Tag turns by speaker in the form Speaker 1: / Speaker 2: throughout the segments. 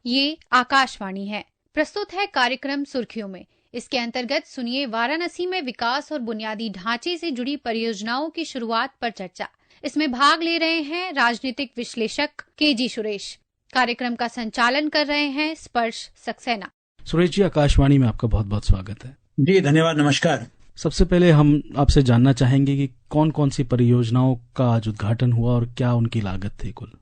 Speaker 1: ये आकाशवाणी है। प्रस्तुत है कार्यक्रम सुर्खियों में। इसके अंतर्गत सुनिए वाराणसी में विकास और बुनियादी ढांचे से जुड़ी परियोजनाओं की शुरुआत पर चर्चा। इसमें भाग ले रहे हैं राजनीतिक विश्लेषक केजी सुरेश। कार्यक्रम का संचालन कर रहे हैं स्पर्श सक्सेना।
Speaker 2: सुरेश जी, आकाशवाणी में आपका बहुत बहुत स्वागत है।
Speaker 3: जी धन्यवाद, नमस्कार।
Speaker 2: सबसे पहले हम आपसे जानना चाहेंगे कि कौन कौन सी परियोजनाओं का आज उद्घाटन हुआ और क्या उनकी लागत थी कुल।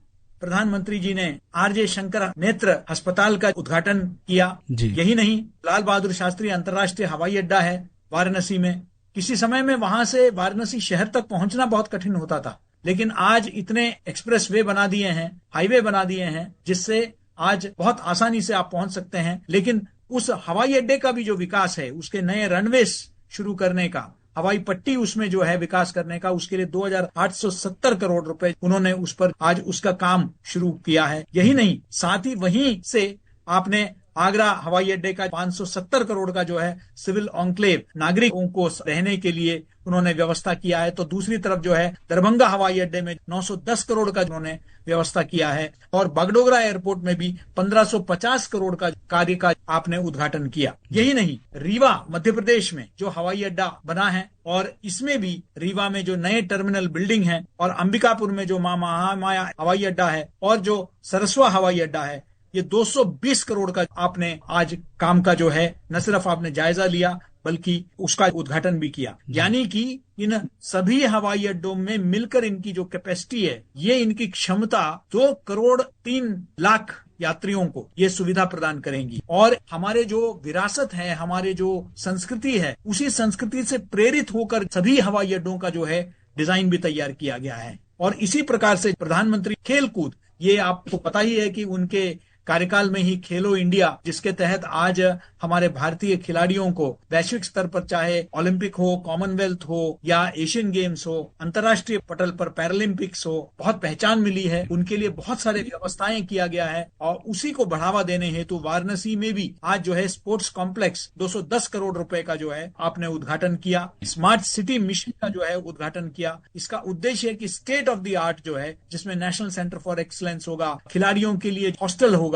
Speaker 3: प्रधानमंत्री जी ने आरजे शंकर नेत्र अस्पताल का उद्घाटन किया। यही नहीं, लाल बहादुर शास्त्री अंतर्राष्ट्रीय हवाई अड्डा है वाराणसी में। किसी समय में वहां से वाराणसी शहर तक पहुंचना बहुत कठिन होता था, लेकिन आज इतने एक्सप्रेस वे बना दिए हैं, हाईवे बना दिए हैं, जिससे आज बहुत आसानी से आप पहुंच सकते हैं। लेकिन उस हवाई अड्डे का भी जो विकास है, उसके नए रनवेज शुरू करने का, हवाई पट्टी उसमें जो है विकास करने का, उसके लिए 2870 करोड़ रुपए उन्होंने उस पर आज उसका काम शुरू किया है। यही नहीं, साथ ही वहीं से आपने आगरा हवाई अड्डे का 570 करोड़ का जो है सिविल ऑन्क्लेव, नागरिकों को रहने के लिए उन्होंने व्यवस्था किया है। तो दूसरी तरफ जो है दरभंगा हवाई अड्डे में 910 करोड़ का उन्होंने व्यवस्था किया है, और बागडोगरा एयरपोर्ट में भी 1550 करोड़ का कार्य का आपने उद्घाटन किया। यही नहीं, रीवा मध्य प्रदेश में जो हवाई अड्डा बना है, और इसमें भी रीवा में जो नए टर्मिनल बिल्डिंग है, और अंबिकापुर में जो मां महामाया हवाई अड्डा है, और जो सरसवा हवाई अड्डा है, ये 220 करोड़ का आपने आज काम का जो है न सिर्फ आपने जायजा लिया बल्कि उसका उद्घाटन भी किया। यानी कि इन सभी हवाई अड्डों में मिलकर इनकी जो कैपेसिटी है, ये इनकी क्षमता 2 करोड़ 3 लाख यात्रियों को ये सुविधा प्रदान करेंगी। और हमारे जो विरासत है, हमारे जो संस्कृति है, उसी संस्कृति से प्रेरित होकर सभी हवाई अड्डों का जो है डिजाइन भी तैयार किया गया है। और इसी प्रकार से प्रधानमंत्री खेल कूद, ये आपको पता ही है कि उनके कार्यकाल में ही खेलो इंडिया, जिसके तहत आज हमारे भारतीय खिलाड़ियों को वैश्विक स्तर पर, चाहे ओलंपिक हो, कॉमनवेल्थ हो या एशियन गेम्स हो, अंतर्राष्ट्रीय पटल पर पैरालंपिक्स हो, बहुत पहचान मिली है। उनके लिए बहुत सारे व्यवस्थाएं किया गया है, और उसी को बढ़ावा देने हेतु वाराणसी में भी आज जो है स्पोर्ट्स कॉम्प्लेक्स 210 करोड़ रुपए का जो है आपने उद्घाटन किया। स्मार्ट सिटी मिशन का जो है उद्घाटन किया। इसका उद्देश्य है कि स्टेट ऑफ द आर्ट जो है, जिसमें नेशनल सेंटर फॉर एक्सीलेंस होगा, खिलाड़ियों के लिए हॉस्टल होगा,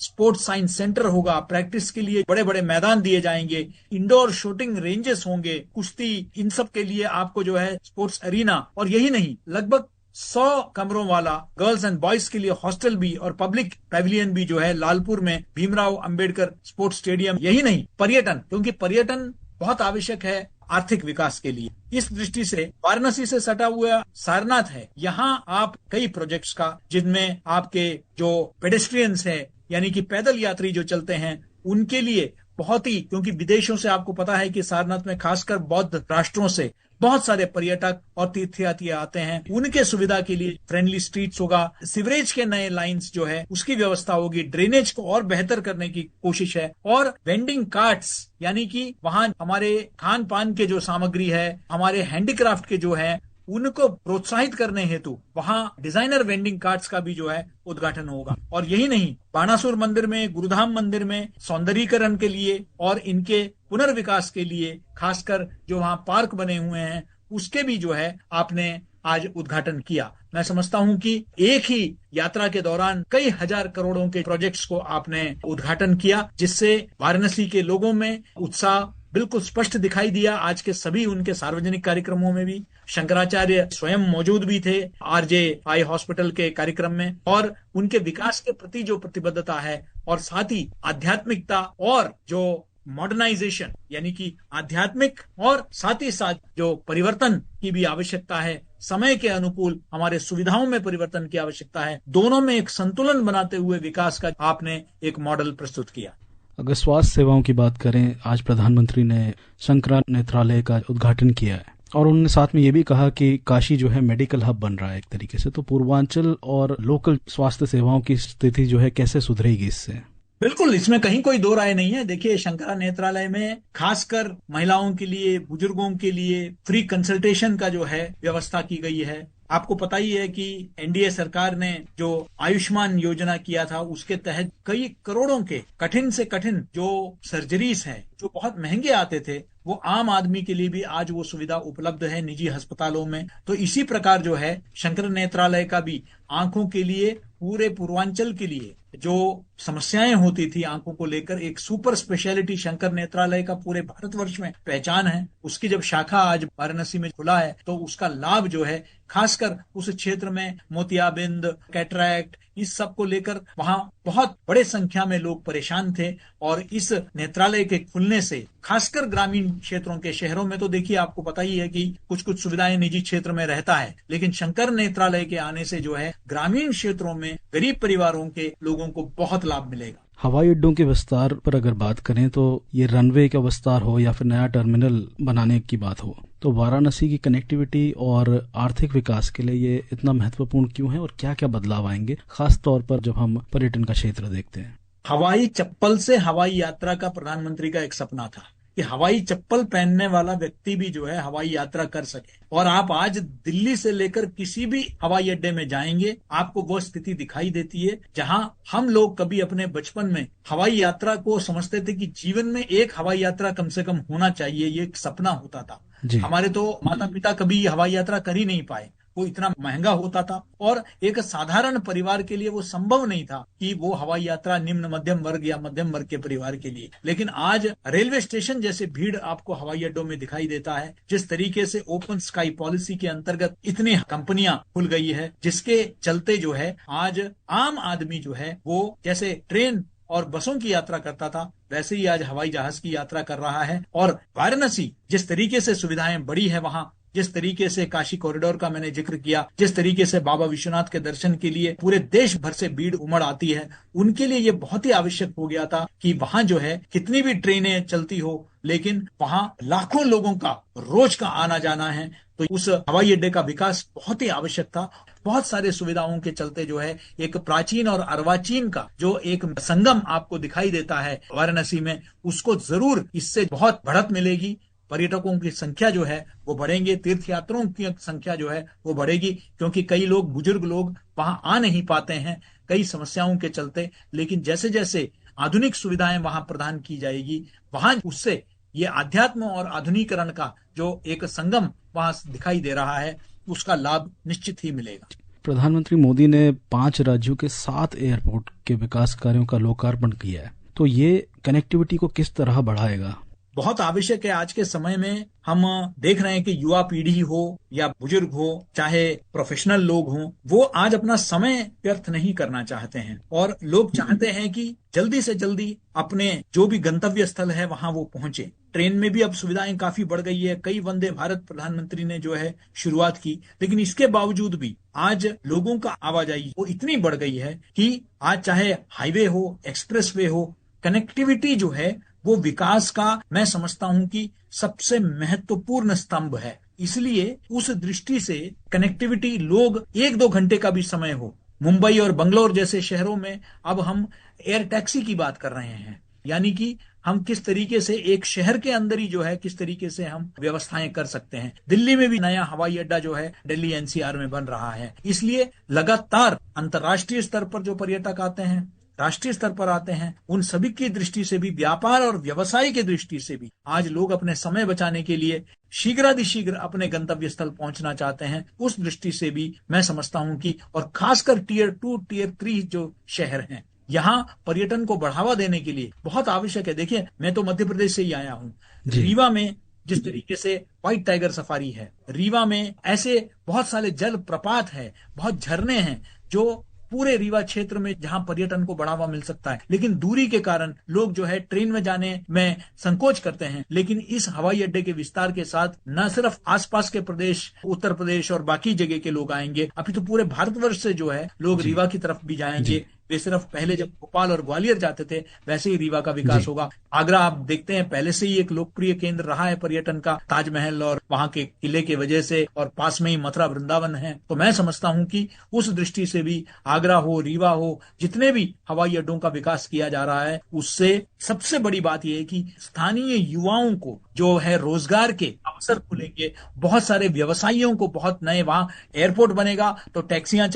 Speaker 3: स्पोर्ट्स साइंस सेंटर होगा, प्रैक्टिस के लिए बड़े बड़े मैदान दिए जाएंगे, इंडोर शूटिंग रेंजेस होंगे, कुश्ती, इन सब के लिए आपको जो है स्पोर्ट्स एरिना। और यही नहीं, लगभग 100 कमरों वाला गर्ल्स एंड बॉयज के लिए हॉस्टल भी और पब्लिक पैविलियन भी जो है लालपुर में भीमराव अंबेडकर स्पोर्ट्स स्टेडियम। यही नहीं, पर्यटन, क्योंकि पर्यटन बहुत आवश्यक है आर्थिक विकास के लिए। इस दृष्टि से वाराणसी से सटा हुआ सारनाथ है, यहाँ आप कई प्रोजेक्ट्स का, जिनमें आपके जो पेडेस्ट्रियंस है, यानी कि पैदल यात्री जो चलते हैं, उनके लिए बहुत ही, क्योंकि विदेशों से आपको पता है कि सारनाथ में खासकर बौद्ध राष्ट्रों से बहुत सारे पर्यटक और तीर्थयात्री आते हैं, उनके सुविधा के लिए फ्रेंडली स्ट्रीट्स होगा, सीवरेज के नए लाइंस जो है उसकी व्यवस्था होगी, ड्रेनेज को और बेहतर करने की कोशिश है, और वेंडिंग कार्ट्स, यानी कि वहां हमारे खान पान के जो सामग्री है, हमारे हैंडीक्राफ्ट के जो है, उनको प्रोत्साहित करने हेतु वहां डिजाइनर वेंडिंग कार्ड्स का भी जो है उद्घाटन होगा। और यही नहीं, बाणासुर मंदिर में, गुरुधाम मंदिर में सौंदर्यीकरण के लिए और इनके पुनर्विकास के लिए, खासकर जो वहां पार्क बने हुए हैं, उसके भी जो है आपने आज उद्घाटन किया। मैं समझता हूं कि एक ही यात्रा के दौरान कई हजार करोड़ों के प्रोजेक्ट्स को आपने उद्घाटन किया, जिससे वाराणसी के लोगों में उत्साह बिल्कुल स्पष्ट दिखाई दिया। आज के सभी उनके सार्वजनिक कार्यक्रमों में भी शंकराचार्य स्वयं मौजूद भी थे आरजे आई हॉस्पिटल के कार्यक्रम में, और उनके विकास के प्रति जो प्रतिबद्धता है, और साथ ही आध्यात्मिकता और जो मॉडर्नाइजेशन, यानी कि आध्यात्मिक और साथ ही साथ जो परिवर्तन की भी आवश्यकता है, समय के अनुकूल हमारे सुविधाओं में परिवर्तन की आवश्यकता है, दोनों में एक संतुलन बनाते हुए विकास का आपने एक मॉडल प्रस्तुत किया।
Speaker 2: अगर स्वास्थ्य सेवाओं की बात करें, आज प्रधानमंत्री ने शंकरा नेत्रालय का उद्घाटन किया है, और उन्होंने साथ में ये भी कहा कि काशी जो है मेडिकल हब बन रहा है एक तरीके से। तो पूर्वांचल और लोकल स्वास्थ्य सेवाओं की स्थिति जो है कैसे सुधरेगी इससे?
Speaker 3: बिल्कुल, इसमें कहीं कोई दो राय नहीं है। देखिए, शंकरा नेत्रालय में खासकर महिलाओं के लिए, बुजुर्गों के लिए फ्री कंसल्टेशन का जो है व्यवस्था की गई है। आपको पता ही है कि एनडीए सरकार ने जो आयुष्मान योजना किया था, उसके तहत कई करोड़ों के कठिन से कठिन जो सर्जरीज हैं, जो बहुत महंगे आते थे, वो आम आदमी के लिए भी आज वो सुविधा उपलब्ध है निजी अस्पतालों में। तो इसी प्रकार जो है शंकर नेत्रालय का भी आंखों के लिए पूरे पूर्वांचल के लिए जो समस्याएं होती थी आंखों को लेकर, एक सुपर स्पेशलिटी शंकर नेत्रालय का पूरे भारतवर्ष में पहचान है। उसकी जब शाखा आज वाराणसी में खुला है तो उसका लाभ जो है खासकर उस क्षेत्र में मोतियाबिंद, कैटरैक्ट, इस सब को लेकर वहां बहुत बड़े संख्या में लोग परेशान थे। और इस नेत्रालय के खुलने से खासकर ग्रामीण क्षेत्रों के, शहरों में तो देखिए आपको पता ही है कि कुछ कुछ सुविधाएं निजी क्षेत्र में रहता है, लेकिन शंकर नेत्रालय के आने से जो है ग्रामीण क्षेत्रों में गरीब परिवारों के लोगों को बहुत लाभ मिलेगा।
Speaker 2: हवाई अड्डों के विस्तार पर अगर बात करें तो ये रनवे का विस्तार हो या फिर नया टर्मिनल बनाने की बात हो, तो वाराणसी की कनेक्टिविटी और आर्थिक विकास के लिए ये इतना महत्वपूर्ण क्यों है और क्या क्या बदलाव आएंगे, खास तौर पर जब हम पर्यटन का क्षेत्र देखते हैं?
Speaker 3: हवाई चप्पल से हवाई यात्रा का प्रधानमंत्री का एक सपना था कि हवाई चप्पल पहनने वाला व्यक्ति भी जो है हवाई यात्रा कर सके। और आप आज दिल्ली से लेकर किसी भी हवाई अड्डे में जाएंगे, आपको वो स्थिति दिखाई देती है जहां हम लोग कभी अपने बचपन में हवाई यात्रा को समझते थे कि जीवन में एक हवाई यात्रा कम से कम होना चाहिए, ये एक सपना होता था। हमारे तो माता पिता कभी हवाई यात्रा कर ही नहीं पाए, वो इतना महंगा होता था और एक साधारण परिवार के लिए वो संभव नहीं था कि वो हवाई यात्रा निम्न मध्यम वर्ग या मध्यम वर्ग के परिवार के लिए। लेकिन आज रेलवे स्टेशन जैसे भीड़ आपको हवाई अड्डों में दिखाई देता है। जिस तरीके से ओपन स्काई पॉलिसी के अंतर्गत इतनी कंपनियां खुल गई है, जिसके चलते जो है आज आम आदमी जो है वो जैसे ट्रेन और बसों की यात्रा करता था, वैसे ही आज हवाई जहाज की यात्रा कर रहा है। और वाराणसी जिस तरीके से सुविधाएं बढ़ी है, वहां जिस तरीके से काशी कॉरिडोर का मैंने जिक्र किया, जिस तरीके से बाबा विश्वनाथ के दर्शन के लिए पूरे देश भर से भीड़ उमड़ आती है, उनके लिए ये बहुत ही आवश्यक हो गया था कि वहां जो है कितनी भी ट्रेनें चलती हो, लेकिन वहां लाखों लोगों का रोज का आना जाना है। तो उस हवाई अड्डे का विकास बहुत ही आवश्यक था। बहुत सारे सुविधाओं के चलते जो है एक प्राचीन और अर्वाचीन का जो एक संगम आपको दिखाई देता है वाराणसी में, उसको जरूर इससे बहुत बढ़त मिलेगी। पर्यटकों की संख्या जो है वो बढ़ेंगे, तीर्थयात्रियों की संख्या जो है वो बढ़ेगी, क्योंकि कई लोग, बुजुर्ग लोग वहां आ नहीं पाते हैं कई समस्याओं के चलते। लेकिन जैसे जैसे आधुनिक सुविधाएं वहां प्रदान की जाएगी, वहां उससे ये आध्यात्म और आधुनिकीकरण का जो एक संगम वहां दिखाई दे रहा है, उसका लाभ निश्चित ही मिलेगा।
Speaker 2: प्रधानमंत्री मोदी ने 5 राज्यों के 7 एयरपोर्ट के विकास कार्यों का लोकार्पण किया है, तो ये कनेक्टिविटी को किस तरह बढ़ाएगा?
Speaker 3: बहुत आवश्यक है। आज के समय में हम देख रहे हैं कि युवा पीढ़ी हो या बुजुर्ग हो, चाहे प्रोफेशनल लोग हों, वो आज अपना समय व्यर्थ नहीं करना चाहते हैं और लोग चाहते हैं कि जल्दी से जल्दी अपने जो भी गंतव्य स्थल है वहां वो पहुंचे। ट्रेन में भी अब सुविधाएं काफी बढ़ गई है, कई वंदे भारत प्रधानमंत्री ने जो है शुरुआत की, लेकिन इसके बावजूद भी आज लोगों का आवाजाही वो इतनी बढ़ गई है कि आज चाहे हाईवे हो, एक्सप्रेस वे हो, कनेक्टिविटी जो है वो विकास का मैं समझता हूं कि सबसे महत्वपूर्ण स्तंभ है। इसलिए उस दृष्टि से कनेक्टिविटी, लोग 1-2 घंटे का भी समय हो, मुंबई और बंगलोर जैसे शहरों में अब हम एयर टैक्सी की बात कर रहे हैं, यानी कि हम किस तरीके से एक शहर के अंदर ही जो है किस तरीके से हम व्यवस्थाएं कर सकते हैं। दिल्ली में भी नया हवाई अड्डा जो है दिल्ली एनसीआर में बन रहा है। इसलिए लगातार अंतर्राष्ट्रीय स्तर पर जो पर्यटक आते हैं, राष्ट्रीय स्तर पर आते हैं, उन सभी की दृष्टि से भी, व्यापार और व्यवसाय की दृष्टि से भी आज लोग अपने समय बचाने के लिए शीघ्रातिशीघ्र अपने गंतव्य स्थल पहुंचना चाहते हैं। उस दृष्टि से भी मैं समझता हूं कि, और खासकर टियर 2, टियर 3 जो शहर हैं, यहाँ पर्यटन को बढ़ावा देने के लिए बहुत आवश्यक है। देखिए, मैं तो मध्य प्रदेश से ही आया हूँ। रीवा में जिस तरीके से व्हाइट टाइगर सफारी है, रीवा में ऐसे बहुत सारे जल प्रपात है, बहुत झरने हैं जो पूरे रीवा क्षेत्र में जहां पर्यटन को बढ़ावा मिल सकता है। लेकिन दूरी के कारण लोग जो है ट्रेन में जाने में संकोच करते हैं। लेकिन इस हवाई अड्डे के विस्तार के साथ न सिर्फ आसपास के प्रदेश, उत्तर प्रदेश और बाकी जगह के लोग आएंगे, अभी तो पूरे भारतवर्ष से जो है लोग रीवा की तरफ भी जाएंगे। वे सिर्फ पहले जब भोपाल और ग्वालियर जाते थे, वैसे ही रीवा का विकास होगा। आगरा आप देखते हैं पहले से ही एक लोकप्रिय केंद्र रहा है पर्यटन का, ताजमहल और वहां के किले की वजह से, और पास में ही मथुरा वृंदावन है। तो मैं समझता हूं कि उस दृष्टि से भी आगरा हो, रीवा हो, जितने भी हवाई अड्डों का विकास किया जा रहा है, उससे सबसे बड़ी बात यह है कि स्थानीय युवाओं को जो है रोजगार के अवसर खुलेंगे, बहुत सारे व्यवसायियों को बहुत नए, वहां एयरपोर्ट बनेगा तो टैक्सियां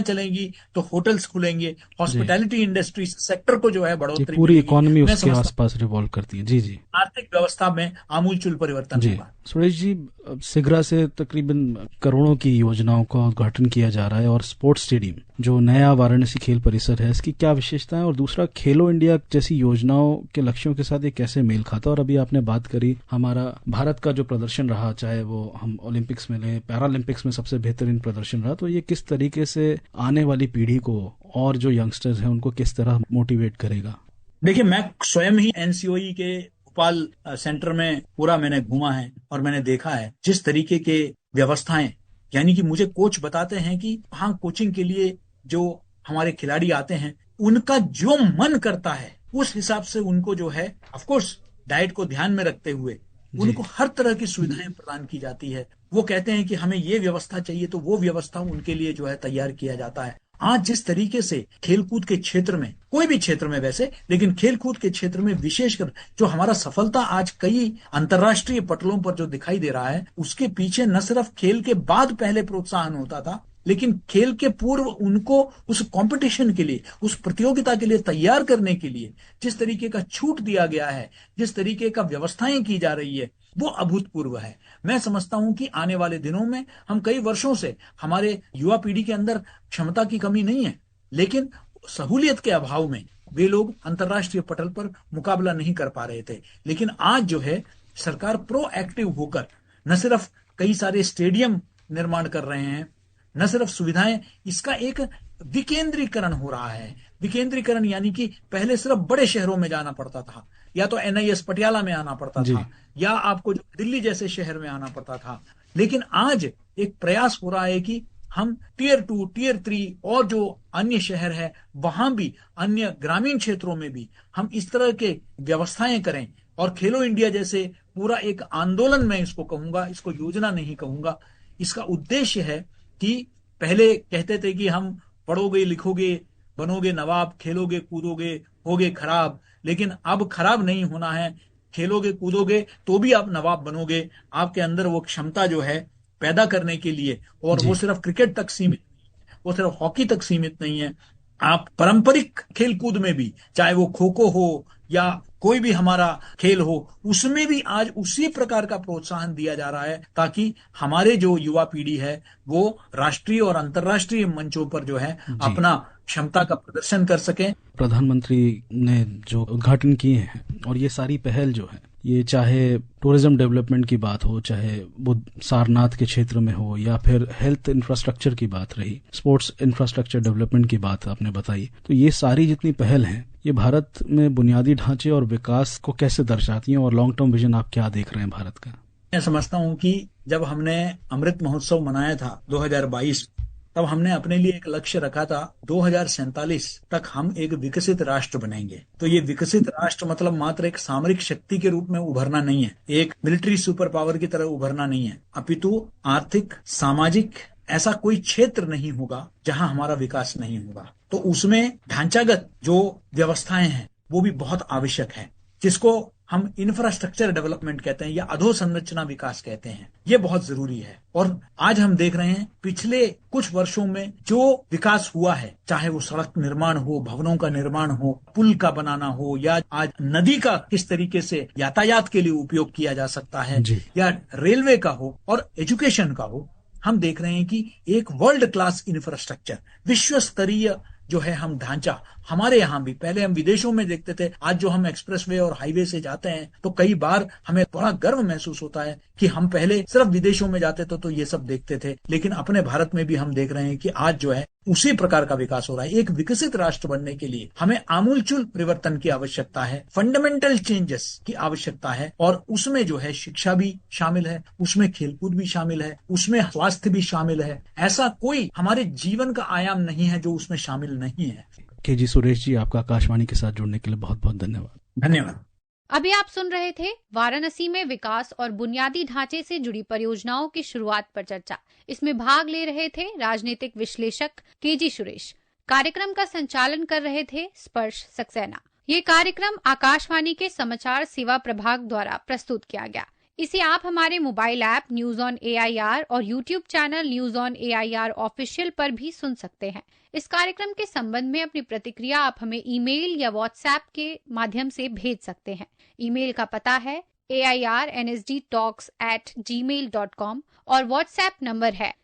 Speaker 3: चलेंगी तो होटल्स खुलेंगे, हॉस्पिटैलिटी इंडस्ट्री सेक्टर को जो है बढ़ोतरी,
Speaker 2: पूरी इकोनॉमी उसके आसपास रिवॉल्व करती है। जी जी,
Speaker 3: आर्थिक व्यवस्था में आमूलचूल परिवर्तन होगा।
Speaker 2: सुरेश जी, सिगरा से तकरीबन करोड़ों की योजनाओं का उद्घाटन किया जा रहा है और स्पोर्ट्स स्टेडियम जो नया वाराणसी खेल परिसर है, इसकी क्या विशेषता है, और दूसरा खेलो इंडिया जैसी योजनाओं के लक्ष्यों के साथ ये कैसे मेल खाता है। और अभी आपने बात करी हमारा भारत का जो प्रदर्शन रहा, चाहे वो हम ओलंपिक्स में लें, पैरालंपिक्स में सबसे बेहतरीन प्रदर्शन रहा, तो ये किस तरीके से आने वाली पीढ़ी को और जो यंगस्टर्स हैं उनको किस तरह मोटिवेट करेगा।
Speaker 3: देखिए, मैं स्वयं ही एनसीओई के भोपाल सेंटर में पूरा मैंने घूमा है और मैंने देखा है जिस तरीके के व्यवस्थाएं, यानी कि मुझे कोच बताते हैं कि हाँ, कोचिंग के लिए जो हमारे खिलाड़ी आते हैं उनका जो मन करता है उस हिसाब से उनको जो है, ऑफ कोर्स डाइट को ध्यान में रखते हुए उनको हर तरह की सुविधाएं प्रदान की जाती है। वो कहते हैं कि हमें ये व्यवस्था चाहिए तो वो व्यवस्था उनके लिए जो है तैयार किया जाता है। आज जिस तरीके से खेलकूद के क्षेत्र में, कोई भी क्षेत्र में वैसे, लेकिन खेलकूद के क्षेत्र में विशेषकर जो हमारा सफलता आज कई अंतर्राष्ट्रीय पटलों पर जो दिखाई दे रहा है, उसके पीछे न सिर्फ खेल के बाद पहले प्रोत्साहन होता था, लेकिन खेल के पूर्व उनको उस कंपटीशन के लिए, उस प्रतियोगिता के लिए तैयार करने के लिए जिस तरीके का छूट दिया गया है, जिस तरीके का व्यवस्थाएं की जा रही है, वो अभूतपूर्व है। मैं समझता हूं कि आने वाले दिनों में, हम कई वर्षों से हमारे युवा पीढ़ी के अंदर क्षमता की कमी नहीं है, लेकिन सहूलियत के अभाव में वे लोग अंतर्राष्ट्रीय पटल पर मुकाबला नहीं कर पा रहे थे। लेकिन आज जो है सरकार प्रोएक्टिव होकर न सिर्फ कई सारे स्टेडियम निर्माण कर रहे हैं, न सिर्फ सुविधाएं, इसका एक विकेंद्रीकरण हो रहा है। विकेंद्रीकरण यानी कि पहले सिर्फ बड़े शहरों में जाना पड़ता था, या तो एनआईएस पटियाला में आना पड़ता था, या आपको जो दिल्ली जैसे शहर में आना पड़ता था। लेकिन आज एक प्रयास हो रहा है कि हम टियर 2, टियर 3 और जो अन्य शहर है वहां भी, अन्य ग्रामीण क्षेत्रों में भी हम इस तरह के व्यवस्थाएं करें। और खेलो इंडिया जैसे पूरा एक आंदोलन, मैं इसको कहूंगा, इसको योजना नहीं कहूंगा, इसका उद्देश्य है कि पहले कहते थे कि हम पढ़ोगे लिखोगे, बनोगे नवाब, खेलोगे कूदोगे, होगे खराब, लेकिन अब खराब नहीं होना है। खेलोगे कूदोगे तो भी आप नवाब बनोगे। आपके अंदर वो क्षमता जो है पैदा करने के लिए, और वो सिर्फ क्रिकेट तक सीमित नहीं है, वो सिर्फ हॉकी तक सीमित नहीं है। आप पारंपरिक खेलकूद में भी, चाहे वो खो खो हो या कोई भी हमारा खेल हो, उसमें भी आज उसी प्रकार का प्रोत्साहन दिया जा रहा है, ताकि हमारे जो युवा पीढ़ी है वो राष्ट्रीय और अंतर्राष्ट्रीय मंचों पर जो है अपना क्षमता का प्रदर्शन कर सके।
Speaker 2: प्रधानमंत्री ने जो उद्घाटन किए हैं और ये सारी पहल जो है, ये चाहे टूरिज्म डेवलपमेंट की बात हो, चाहे वो सारनाथ के क्षेत्र में हो, या फिर हेल्थ इंफ्रास्ट्रक्चर की बात रही, स्पोर्ट्स इंफ्रास्ट्रक्चर डेवलपमेंट की बात आपने बताई, तो ये सारी जितनी पहल हैं ये भारत में बुनियादी ढांचे और विकास को कैसे दर्शाती हैं, और लॉन्ग टर्म विजन आप क्या देख रहे हैं भारत का।
Speaker 3: मैं समझता हूं कि जब हमने अमृत महोत्सव मनाया था 2022, तब हमने अपने लिए एक लक्ष्य रखा था 2047 तक हम एक विकसित राष्ट्र बनेंगे। तो ये विकसित राष्ट्र मतलब मात्र एक सामरिक शक्ति के रूप में उभरना नहीं है, एक मिलिट्री सुपर पावर की तरह उभरना नहीं है, अपितु आर्थिक, सामाजिक ऐसा कोई क्षेत्र नहीं होगा जहां हमारा विकास नहीं होगा। तो उसमें ढांचागत जो व्यवस्थाएं हैं वो भी बहुत आवश्यक है, जिसको हम इंफ्रास्ट्रक्चर डेवलपमेंट कहते हैं या अधोसंरचना विकास कहते हैं। ये बहुत जरूरी है। और आज हम देख रहे हैं पिछले कुछ वर्षों में जो विकास हुआ है, चाहे वो सड़क निर्माण हो, भवनों का निर्माण हो, पुल का बनाना हो, या आज नदी का किस तरीके से यातायात के लिए उपयोग किया जा सकता है, या रेलवे का हो और एजुकेशन का हो, हम देख रहे हैं कि एक वर्ल्ड क्लास इंफ्रास्ट्रक्चर, विश्व स्तरीय जो है हम ढांचा हमारे यहाँ भी, पहले हम विदेशों में देखते थे, आज जो हम एक्सप्रेसवे और हाईवे से जाते हैं तो कई बार हमें बड़ा गर्व महसूस होता है कि हम पहले सिर्फ विदेशों में जाते थे तो ये सब देखते थे, लेकिन अपने भारत में भी हम देख रहे हैं कि आज जो है उसी प्रकार का विकास हो रहा है। एक विकसित राष्ट्र बनने के लिए हमें आमूलचूल परिवर्तन की आवश्यकता है, फंडामेंटल चेंजेस की आवश्यकता है, और उसमें जो है शिक्षा भी शामिल है, उसमें खेलकूद भी शामिल है, उसमें स्वास्थ्य भी शामिल है। ऐसा कोई हमारे जीवन का आयाम नहीं है जो उसमें शामिल नहीं है।
Speaker 2: केजी सुरेश जी, आपका आकाशवाणी के साथ जुड़ने के लिए बहुत बहुत धन्यवाद।
Speaker 3: धन्यवाद।
Speaker 1: अभी आप सुन रहे थे वाराणसी में विकास और बुनियादी ढांचे से जुड़ी परियोजनाओं की शुरुआत पर चर्चा। इसमें भाग ले रहे थे राजनीतिक विश्लेषक केजी सुरेश। कार्यक्रम का संचालन कर रहे थे स्पर्श सक्सेना। ये कार्यक्रम आकाशवाणी के समाचार सेवा प्रभाग द्वारा प्रस्तुत किया गया। इसे आप हमारे mobile app news on AIR और YouTube channel news on AIR official पर भी सुन सकते हैं। इस कार्यक्रम के संबंध में अपनी प्रतिक्रिया आप हमें ईमेल या व्हाट्सएप के माध्यम से भेज सकते हैं। ईमेल का पता है airnsdtalks@gmail.com और व्हाट्सएप नंबर है